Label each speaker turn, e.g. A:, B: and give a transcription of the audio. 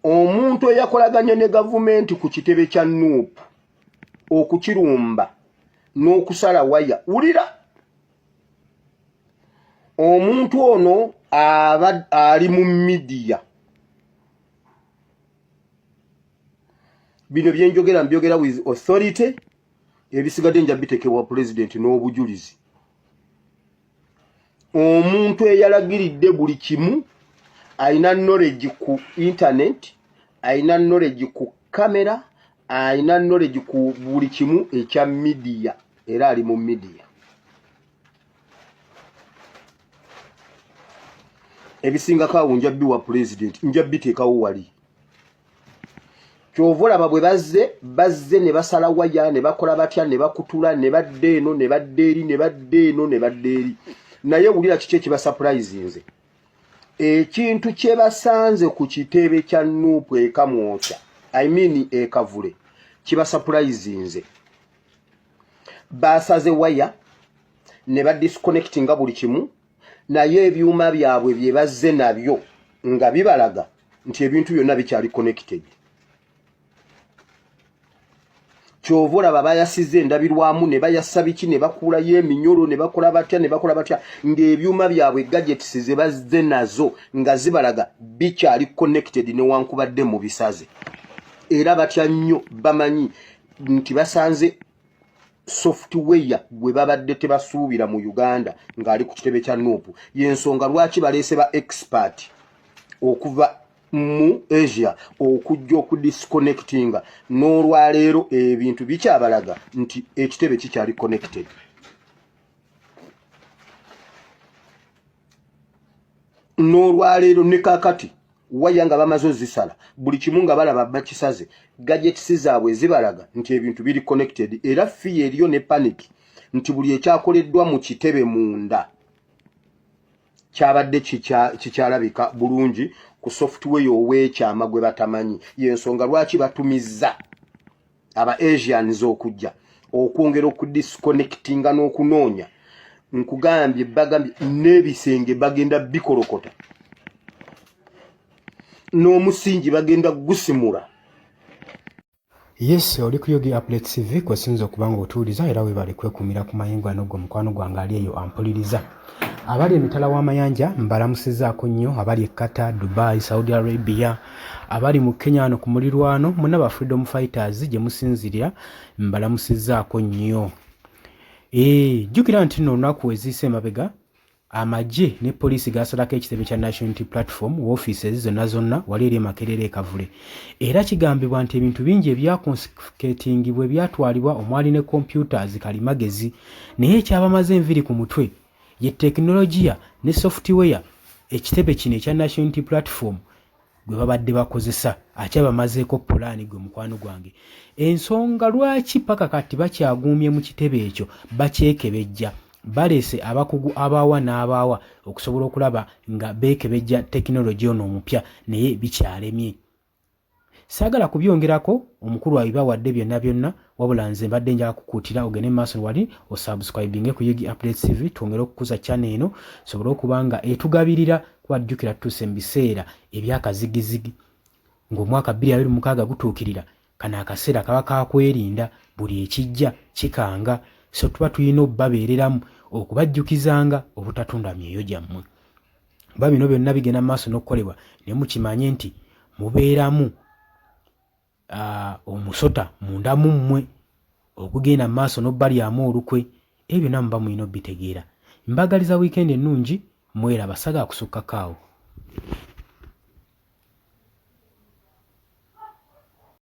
A: omuntu eyakolaganye ne gavumenti ku kitebe kya Nuupu okukirumba n'okusala waya, wulira omuntu ono ali mu media. Bino byenjogera mbyogera with authority, ebisigadde nja bitekebwa president n'obujulizi. Omuntu eyalagiridde buli kimu, aina knowledge ku internet, aina knowledge ku kamera, aina knowledge ku buli kimu ekya media, era ali mu media. Ebisinga kawo nja biwa president, nja biteekawo wali. Kyovola babwe bazze ne basala waya, ne bakola batya, ne bakutula, ne badde eno, ne badde eri, ne badde eno, ne badde eri. Naye wulira kiki kiba surprise nze. Ekintu kye basanze ku kitebe kya Nuupu ekamwokya, I mean ekavule, kiba surprise nze. Basaze waya, ne badisconnectinga buli kimu, naye ebyuma byabwe bye bazze nabyo nga bibalaga nti ebintu byonna bikyali connected. Kyovola babayasize endabirwamu, ne bayassa biki, ne bakuulayo eminyolo, ne bakola batya, ng'ebyuma byabwe gadgets ze bazze nazo nga zibalaga bikyali connected newankubadde mu bisaze. Era batya nnyo bamanyi nti basanze software gwe babadde tebasuubira mu Uganda ng'ali ku kitebe kya Nuupu. Y'ensonga lwaki baleese ba expert okuva mu Asia okujja okudisconnectinga, n'olwaleero ebintu bikyabalaga nti ekitebe kikyali connected. N'olwaleero ne kakati waya nga bamaze zisala, buli kimu nga balaba bakisaze, gadgets zaabwe zibalaga nti ebintu biri connected. Era fiye eriyo ne panic nti buli ekyakoleddwa mu kitebe munda kyabadde kikyalabika bulungi ku software oweekyama gwe batamanyi. Y'ensonga lwaki batumizza aba Asians okujja okwongera okudisconnectinga n'okunoonya. Nkugambye bagambye n'ebisenge bagenda bikolokota, n'omusingi bagenda gusimula.
B: Yes, oli ku Yogi Updates TV kwesinza okubanga otuuliza era webale kwekumira ku mayingo anogo mukwano gwange ali eyo ampuliriza. Abali emitala w'amayanja mbalamusizaako nnyo, abali e Qatar, Dubai, Saudi Arabia, abali mu Kenya ano ku mulirwano, muna ba Freedom Fighters gye musinzirira mbalamusizaako nnyo. Jjukira nti nno olunaku weziise emabega amagye ne poliisi gasalako ekitebe kya National Unity Platform woofiisi zonna wali eri Makerere e Kavule. Era kigambibwa nti ebintu bingi ebyakonfiscatingibwa byatwalibwa omwali ne computers kalimagezi, naye ekyabamaze enviri ku mutwe ye tekinologiya ne software ekitebe kino ekya National Unity Platform gwe babadde bakozesa akyabamazeeko pulaani gwe mukwano gwange. Ensonga lwaki paka kati bakyaguumye mu kitebe ekyo bakyekebejja, balese abakugu abaawa n'abaawa okusobola okulaba nga beekebejja tekinologiya ono omupya, naye bikyalemye. Saagala kubyongerako, omukulu wawe bawadde byonna, wabula nze mbadde njala kukuutira ogende maaso wali osubscribinge ku Yogi Updates TV, twongere okukuza channel eno sobole okuba nga etugabirira kuba jjukira tuuse mu biseera ebyakazigizigi ng'omwaka 2026 gutuukirira. Kano akaseera kaba kakwerinda, buli ekijja kikanga, so tuba tulina obbabeereramu okubajjukizanga obutatunda myoyo gyammwe. Ba bino byonna bigenda maaso n'okukolebwa ne mukimanye nti mubeeramu omusota munda mu mmwe okugenda maaso n'obbalyamu olukwe. Ebyo byonna muba mulina obbitegeera. Mbagaliza weekend ennungi, mwera basaga akusukka kaawo.